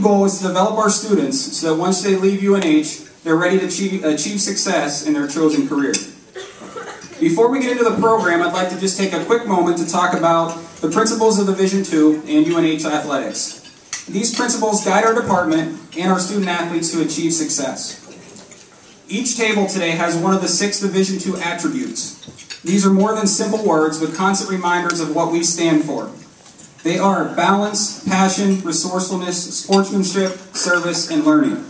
company goal is to develop our students so that once they leave UNH, they're ready to achieve success in their chosen career. Before we get into the program, I'd like to just take a quick moment to talk about the principles of Division II and UNH athletics. These principles guide our department and our student athletes to achieve success. Each table today has one of the 6 Division II attributes. These are more than simple words, but constant reminders of what we stand for. They are balance, passion, resourcefulness, sportsmanship, service, and learning.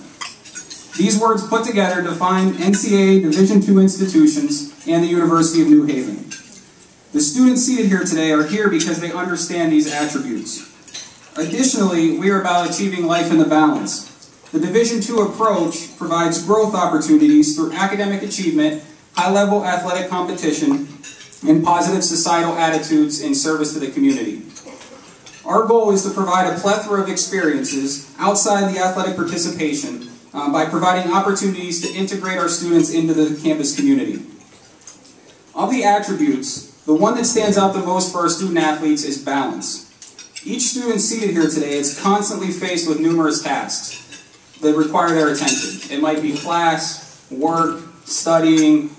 These words put together define NCAA Division II institutions and the University of New Haven. The students seated here today are here because they understand these attributes. Additionally, we are about achieving life in the balance. The Division II approach provides growth opportunities through academic achievement, high-level athletic competition, and positive societal attitudes in service to the community. Our goal is to provide a plethora of experiences outside the athletic participation by providing opportunities to integrate our students into the campus community. Of the attributes, the one that stands out the most for our student athletes is balance. Each student seated here today is constantly faced with numerous tasks that require their attention. It might be class, work, studying,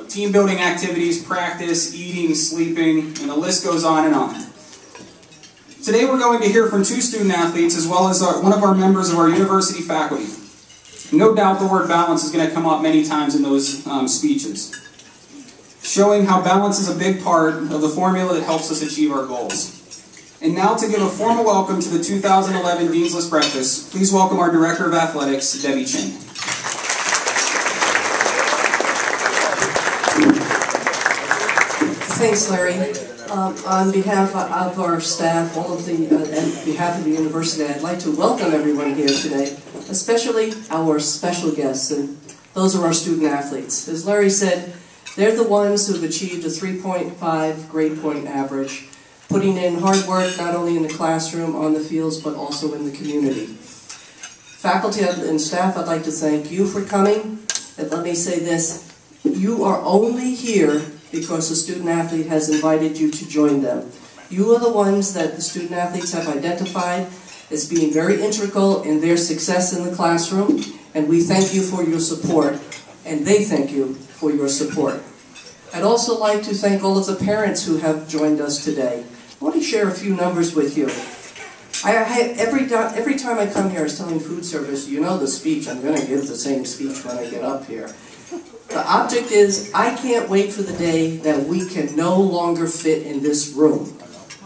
team building activities, practice, eating, sleeping, and the list goes on and on. Today we're going to hear from 2 student athletes as well as one of our members of our university faculty. No doubt the word balance is going to come up many times in those speeches, showing how balance is a big part of the formula that helps us achieve our goals. And now to give a formal welcome to the 2011 Dean's List Breakfast, please welcome our Director of Athletics, Debbie Ching. Thanks, Larry. On behalf of our staff, and behalf of the university, I'd like to welcome everyone here today, especially our special guests, and those are our student athletes. As Larry said, they're the ones who've achieved a 3.5 grade point average, putting in hard work not only in the classroom, on the fields, but also in the community. Faculty and staff, I'd like to thank you for coming, and let me say this, you are only here because the student athlete has invited you to join them. You are the ones that the student athletes have identified as being very integral in their success in the classroom, and we thank you for your support, and they thank you for your support. I'd also like to thank all of the parents who have joined us today. I want to share a few numbers with you. Every time I come here, I was telling food service, you know the speech, I'm going to give the same speech when I get up here. The object is, I can't wait for the day that we can no longer fit in this room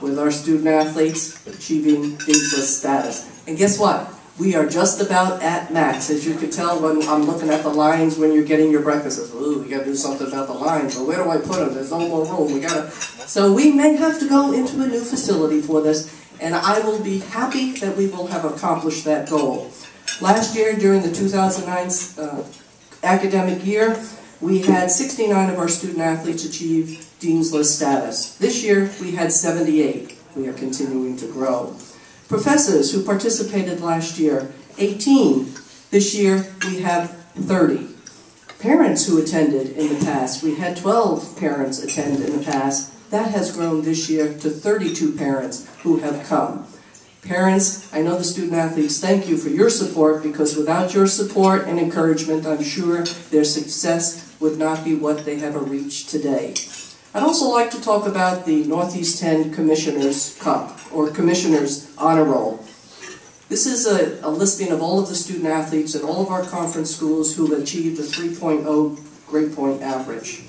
with our student athletes achieving Dean's List status. And guess what? We are just about at max. As you can tell when I'm looking at the lines when you're getting your breakfast. Ooh, we got to do something about the lines. Well, where do I put them? There's no more room. So we may have to go into a new facility for this, and I will be happy that we will have accomplished that goal. Last year, during the 2009 academic year, we had 69 of our student athletes achieve Dean's List status. This year, we had 78. We are continuing to grow. Professors who participated last year, 18. This year, we have 30. Parents who attended in the past, we had 12 parents attend in the past. That has grown this year to 32 parents who have come. Parents, I know the student athletes, thank you for your support, because without your support and encouragement, I'm sure their success would not be what they have reached today. I'd also like to talk about the Northeast 10 Commissioners Cup, or Commissioners Honor Roll. This is a listing of all of the student athletes at all of our conference schools who have achieved a 3.0 grade point average.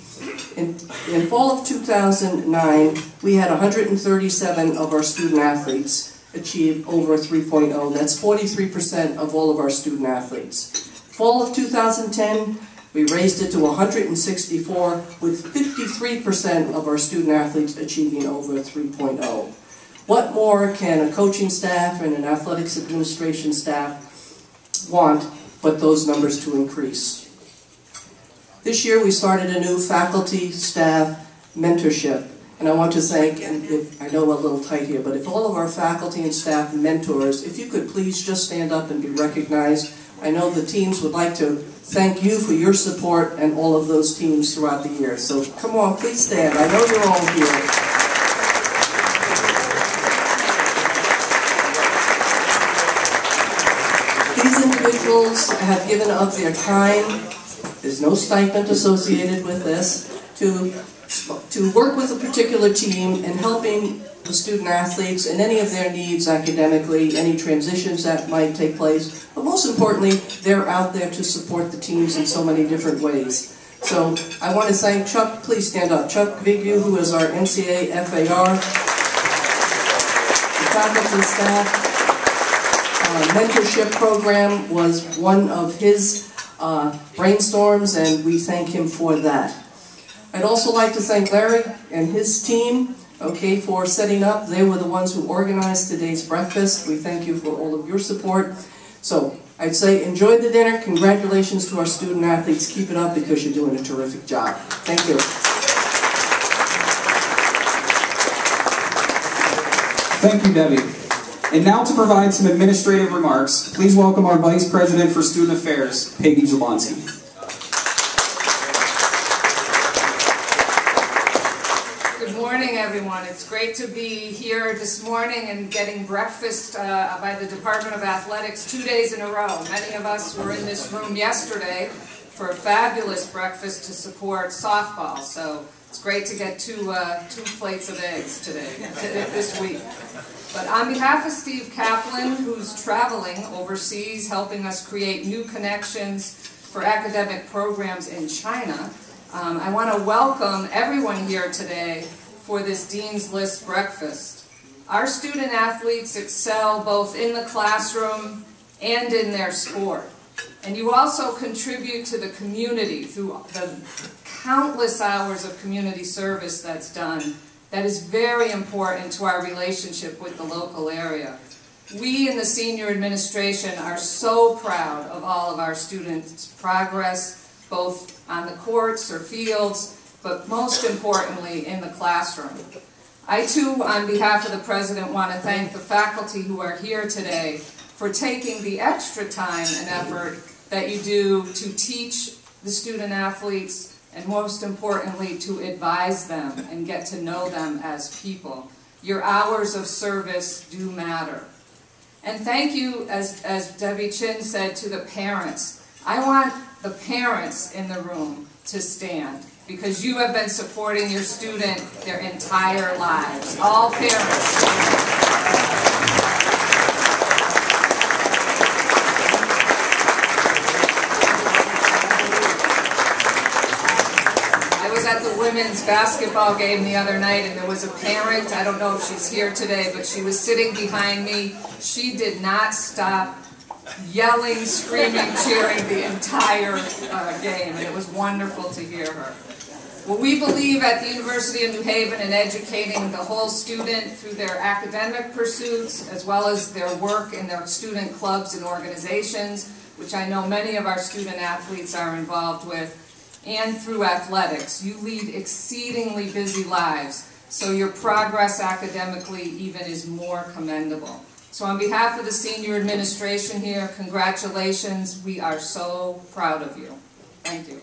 In fall of 2009, we had 137 of our student athletes achieve over a 3.0. That's 43% of all of our student athletes. Fall of 2010, we raised it to 164, with 53% of our student athletes achieving over a 3.0. What more can a coaching staff and an athletics administration staff want but those numbers to increase? This year we started a new faculty staff mentorship. And I want to thank, and I know we're a little tight here, but if all of our faculty and staff mentors, if you could please just stand up and be recognized. I know the teams would like to thank you for your support and all of those teams throughout the year. So come on, please stand. I know you're all here. principals have given of their time. There's no stipend associated with this, to work with a particular team in helping the student athletes and any of their needs academically, any transitions that might take place. But most importantly, they're out there to support the teams in so many different ways. So I want to thank Chuck. Please stand up. Chuck Vigyu, who is our NCA FAR, the faculty staff. Mentorship program was one of his brainstorms, and we thank him for that. I'd also like to thank Larry and his team, okay, for setting up. They were the ones who organized today's breakfast. We thank you for all of your support. So I'd say enjoy the dinner. Congratulations to our student athletes. Keep it up because you're doing a terrific job. Thank you. Thank you, Debbie. And now to provide some administrative remarks, please welcome our Vice President for Student Affairs, Peggy Jablonski. Good morning, everyone. It's great to be here this morning and getting breakfast by the Department of Athletics 2 days in a row. Many of us were in this room yesterday for a fabulous breakfast to support softball. So it's great to get two plates of eggs today, this week. But on behalf of Steve Kaplan, who's traveling overseas, helping us create new connections for academic programs in China, I want to welcome everyone here today for this Dean's List breakfast. Our student athletes excel both in the classroom and in their sport. And you also contribute to the community through the countless hours of community service that's done. That is very important to our relationship with the local area. We in the senior administration are so proud of all of our students' progress, both on the courts or fields, but most importantly in the classroom. I too, on behalf of the President, want to thank the faculty who are here today for taking the extra time and effort that you do to teach the student athletes, and most importantly, to advise them and get to know them as people. Your hours of service do matter. And thank you, as Debbie Chin said, to the parents. I want the parents in the room to stand, because you have been supporting your student their entire lives. All parents. At the women's basketball game the other night, and there was a parent, I don't know if she's here today, but she was sitting behind me. She did not stop yelling, screaming, cheering the entire game, and it was wonderful to hear her. Well, we believe at the University of New Haven in educating the whole student through their academic pursuits, as well as their work in their student clubs and organizations, which I know many of our student athletes are involved with, and through athletics. You lead exceedingly busy lives, so your progress academically even is more commendable. So on behalf of the senior administration here, congratulations. We are so proud of you. Thank you.